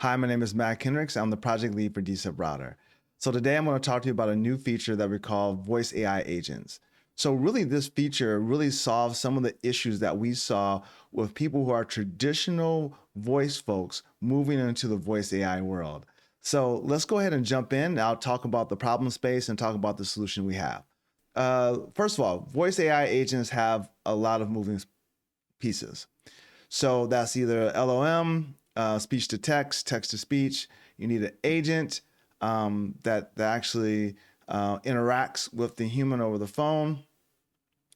Hi, my name is Matt Kendricks. I'm the project lead for dSIPRouter. So today I'm going to talk to you about a new feature that we call VoiceAI agents. So really this feature really solves some of the issues that we saw with people who are traditional voice folks moving into the VoiceAI world. So let's go ahead and jump in. I'll talk about the problem space and talk about the solution we have. First of all, VoiceAI agents have a lot of moving pieces. So that's either LLM, speech to text, text to speech. You need an agent that actually interacts with the human over the phone.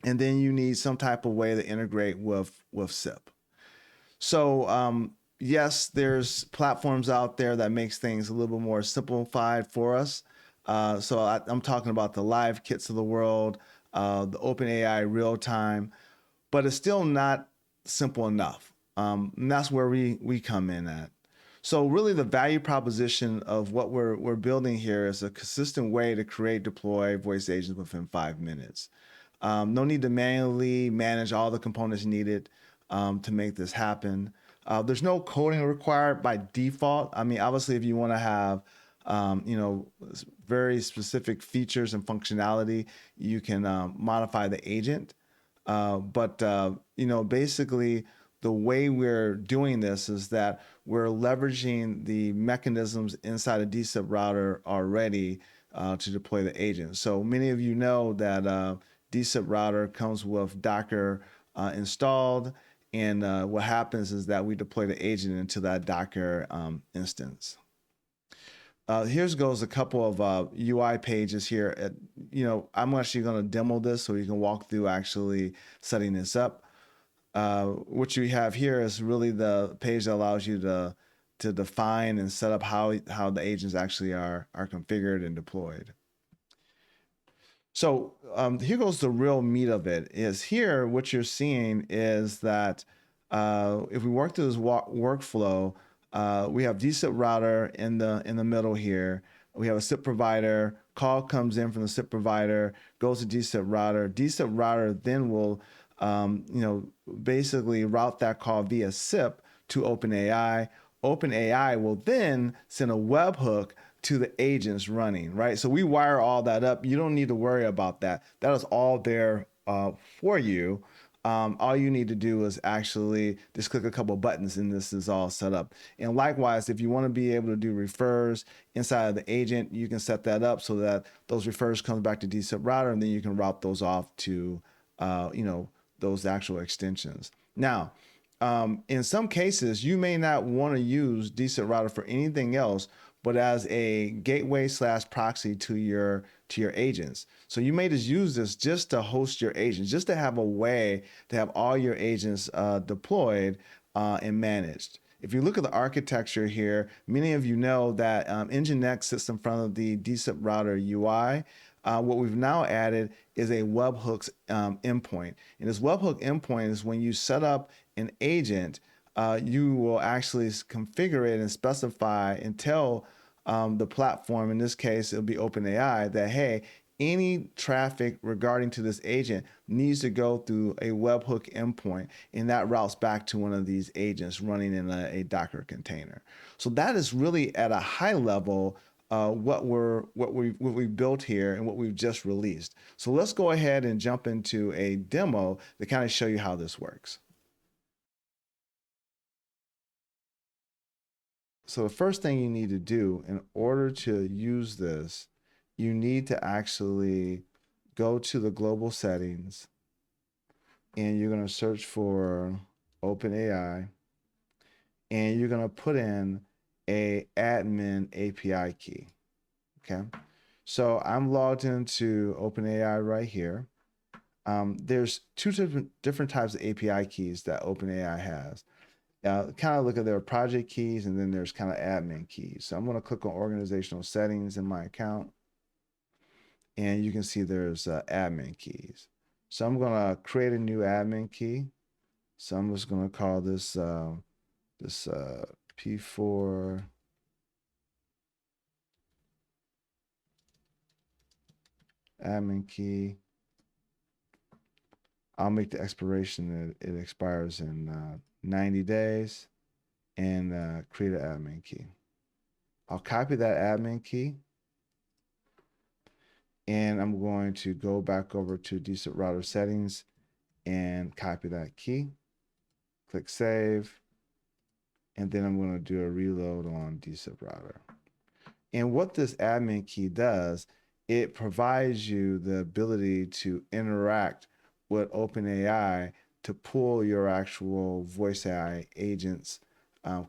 And then you need some type of way to integrate with SIP. So yes, there's platforms out there that makes things a little bit more simplified for us. I'm talking about the live kits of the world, the OpenAI real time, but it's still not simple enough. And that's where we come in at. So really the value proposition of what we're building here is a consistent way to create, deploy voice agents within 5 minutes. No need to manually manage all the components needed to make this happen. There's no coding required by default. I mean, obviously, if you want to have very specific features and functionality, you can modify the agent. Basically, the way we're doing this is that we're leveraging the mechanisms inside of dSIPRouter already to deploy the agent. So many of you know that dSIPRouter comes with Docker installed, and what happens is that we deploy the agent into that Docker instance. Here's goes a couple of UI pages here. I'm actually going to demo this so you can walk through actually setting this up. What you have here is really the page that allows you to define and set up how the agents actually are configured and deployed. So here goes the real meat of it. Is here what you're seeing is that if we work through this workflow, we have dSIPRouter in the middle here. We have a SIP provider. Call comes in from the SIP provider, goes to dSIPRouter. dSIPRouter then will basically route that call via SIP to OpenAI. OpenAI will then send a webhook to the agents running, right? So we wire all that up. You don't need to worry about that. That is all there for you. All you need to do is actually just click a couple of buttons and this is all set up. And likewise, if you want to be able to do refers inside of the agent, you can set that up so that those refers comes back to dSIPRouter and then you can route those off to, those actual extensions. Now, in some cases, you may not want to use dSIPRouter for anything else but as a gateway / proxy to your agents. So you may just use this just to host your agents, just to have a way to have all your agents deployed and managed. If you look at the architecture here, many of you know that Nginx sits in front of the dSIPRouter UI. What we've now added is a webhooks endpoint. And this webhook endpoint is when you set up an agent, you will actually configure it and specify and tell the platform, in this case, it'll be OpenAI, that, hey, any traffic regarding to this agent needs to go through a webhook endpoint, and that routes back to one of these agents running in a Docker container. So that is really at a high level what we've built here and what we've just released. So let's go ahead and jump into a demo to kind of show you how this works. So the first thing you need to do in order to use this, you need to actually go to the global settings and you're going to search for OpenAI and you're going to put in a admin API key. Okay. So I'm logged into OpenAI right here. There's two different types of API keys that OpenAI has. Kind of look at their project keys and then there's kind of admin keys. So I'm going to click on organizational settings in my account and you can see there's admin keys. So I'm going to create a new admin key. So I'm just going to call this P4 admin key. I'll make the expiration that it expires in 90 days and create an admin key. I'll copy that admin key, and I'm going to go back over to dSIPRouter settings and copy that key. Click save, and then I'm going to do a reload on dSIPRouter. And what this admin key does, it provides you the ability to interact with OpenAI to pull your actual VoiceAI agents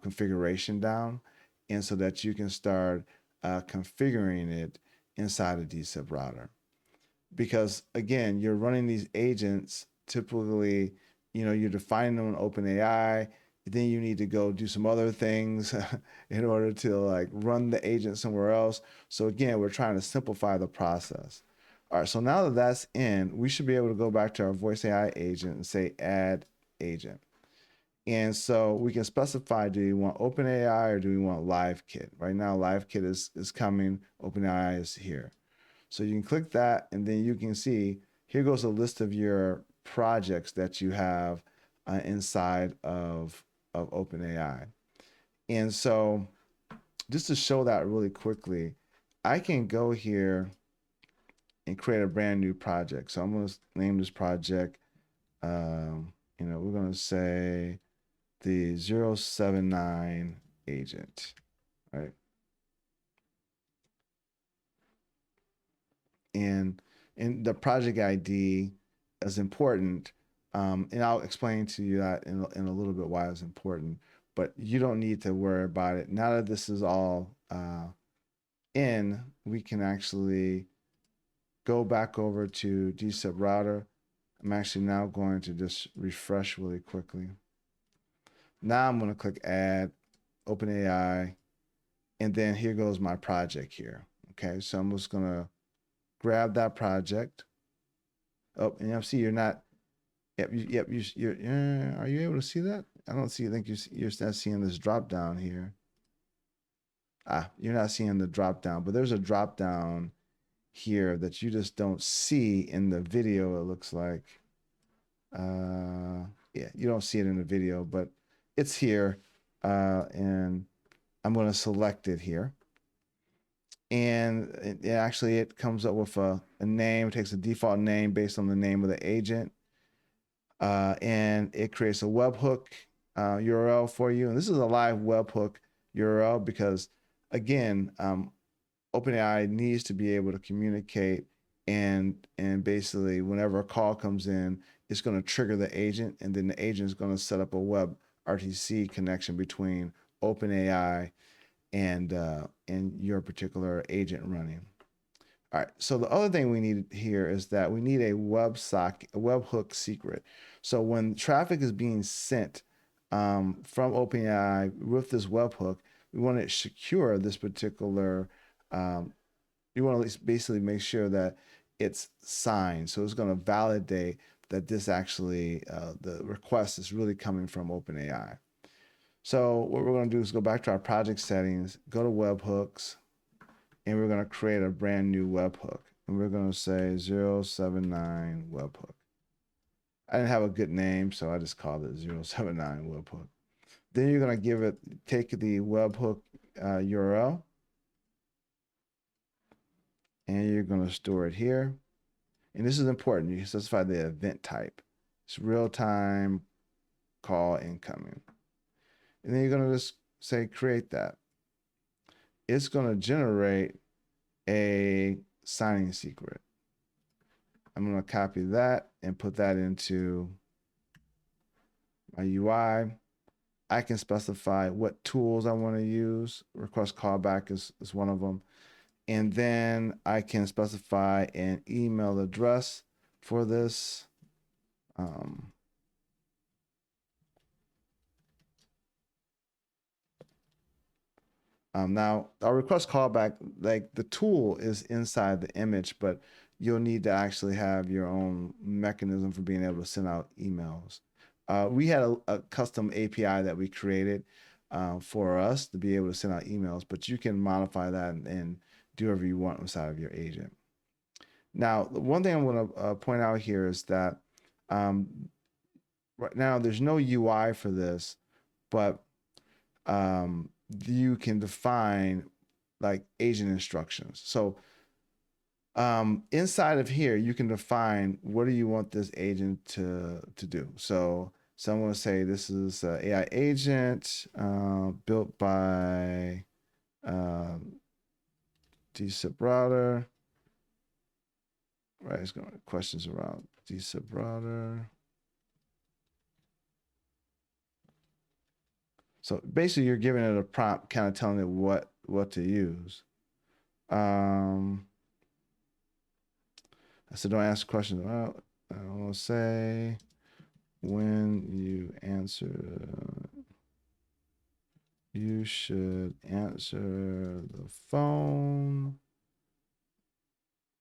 configuration down, and so that you can start configuring it inside of dSIPRouter. Because again, you're running these agents typically, you're defining them in OpenAI. Then you need to go do some other things in order to like run the agent somewhere else. So again, we're trying to simplify the process. All right, so now that that's in, we should be able to go back to our VoiceAI agent and say add agent. And so we can specify, do you want OpenAI or do we want LiveKit? Right now, LiveKit is coming, OpenAI is here. So you can click that, and then you can see, here goes a list of your projects that you have inside of OpenAI. And so just to show that really quickly, I can go here and create a brand new project. So I'm going to name this project, we're going to say the 079 agent, right? And the project ID is important. And I'll explain to you that in a little bit why it's important, but you don't need to worry about it. Now that this is all in, we can actually go back over to dSIPRouter. I'm actually now going to just refresh really quickly. Now I'm going to click add, OpenAI, and then here goes my project here. Okay, so I'm just going to grab that project. Oh, and you see you're not. Yep, you're. Are you able to see that? I don't see. I think you're not seeing this drop down here. You're not seeing the drop down, but there's a drop down here that you just don't see in the video. It looks like. Yeah, you don't see it in the video, but it's here, and I'm going to select it here. And it comes up with a name. It takes a default name based on the name of the agent. And it creates a webhook URL for you. And this is a live webhook URL because, again, OpenAI needs to be able to communicate, and basically whenever a call comes in, it's going to trigger the agent, and then the agent is going to set up a web RTC connection between OpenAI and your particular agent running. All right, so the other thing we need here is that we need a webhook secret. So when traffic is being sent from OpenAI with this webhook, we want to secure this particular, you want to basically make sure that it's signed. So it's going to validate that this actually, the request is really coming from OpenAI. So what we're going to do is go back to our project settings, go to webhooks, and we're going to create a brand new webhook. And we're going to say 079 webhook. I didn't have a good name, so I just called it 079 webhook. Then you're going to take the webhook URL, and you're going to store it here. And this is important. You specify the event type. It's real-time call incoming. And then you're going to just say create that. It's going to generate a signing secret. I'm going to copy that and put that into my UI. I can specify what tools I want to use. Request callback is one of them. And then I can specify an email address for this. Now, our request callback, like the tool is inside the image, but you'll need to actually have your own mechanism for being able to send out emails. We had a custom API that we created for us to be able to send out emails, but you can modify that and do whatever you want inside of your agent. Now, the one thing I want to point out here is that right now there's no UI for this, but you can define like agent instructions. So inside of here, you can define what do you want this agent to do. So someone will say this is an AI agent built by dSIPRouter. Right, it's going to questions around dSIPRouter. So basically, you're giving it a prompt, kind of telling it what to use. So don't ask questions. Well, I will say when you answer, you should answer the phone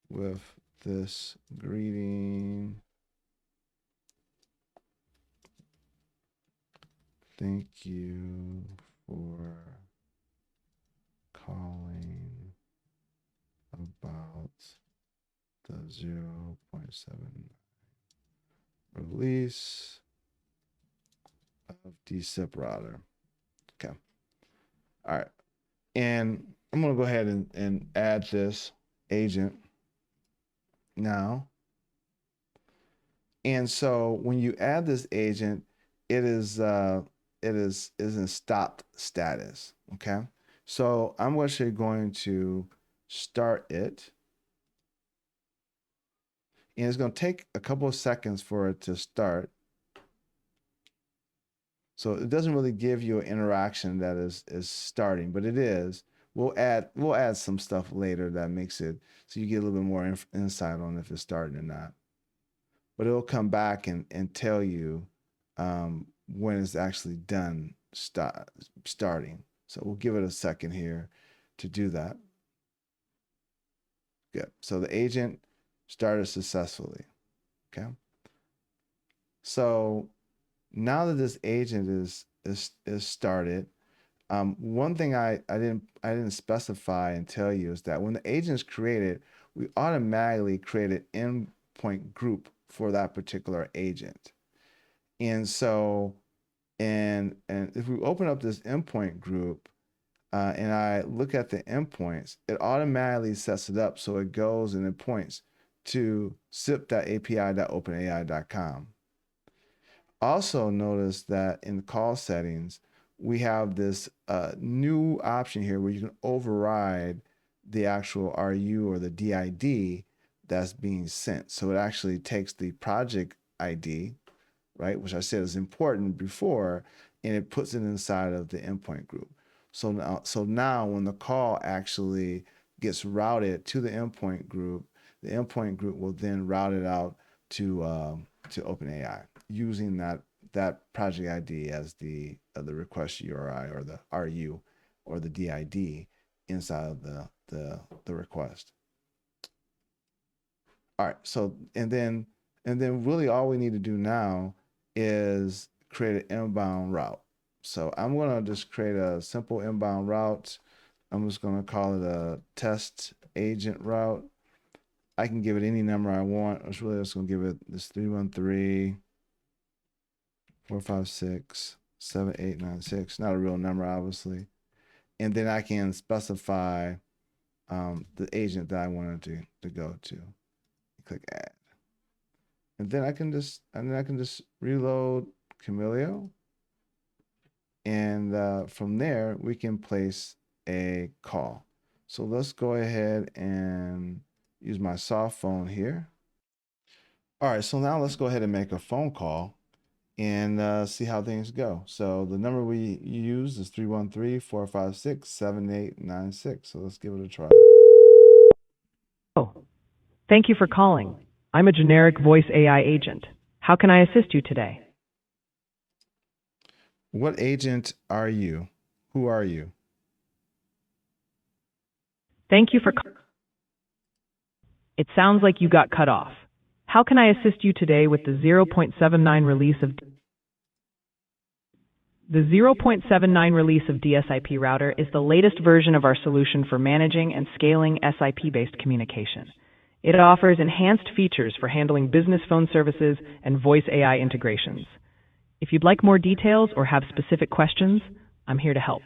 with this greeting. Thank you for calling about the 0.7 release of dSIPRouter. Okay. All right. And I'm going to go ahead and add this agent now. And so when you add this agent, it is in stopped status. Okay. So I'm actually going to start it. And it's going to take a couple of seconds for it to start. So it doesn't really give you an interaction that is starting, but it is. We'll add some stuff later that makes it so you get a little bit more insight on if it's starting or not. But it'll come back and tell you when it's actually done starting. So we'll give it a second here to do that. Good. So the agent started successfully. Okay. So now that this agent is started, one thing I didn't specify and tell you is that when the agent is created, we automatically create an endpoint group for that particular agent. And so, and if we open up this endpoint group and I look at the endpoints, it automatically sets it up so it goes and it points to sip.api.openai.com. Also notice that in the call settings, we have this new option here where you can override the actual RU or the DID that's being sent. So it actually takes the project ID, right, which I said is important before, and it puts it inside of the endpoint group. So now when the call actually gets routed to the endpoint group will then route it out to OpenAI using that project ID as the request URI or the RU or the DID inside of the request. All right. So and then really all we need to do now is create an inbound route. So I'm going to just create a simple inbound route. I'm just going to call it a test agent route. I can give it any number I want. I was really just going to give it this 313-456-7896. Not a real number, obviously. And then I can specify the agent that I wanted to go to. Click add. And then I can just reload Camilio. And from there, we can place a call. So let's go ahead and use my soft phone here. All right, so now let's go ahead and make a phone call and see how things go. So the number we use is 313-456-7896. So let's give it a try. Oh, thank you for calling. I'm a generic voice AI agent. How can I assist you today? What agent are you? Who are you? Thank you for It sounds like you got cut off. How can I assist you today with the 0.79 release of The 0.79 release of dSIPRouter is the latest version of our solution for managing and scaling SIP-based communication. It offers enhanced features for handling business phone services and voice AI integrations. If you'd like more details or have specific questions, I'm here to help.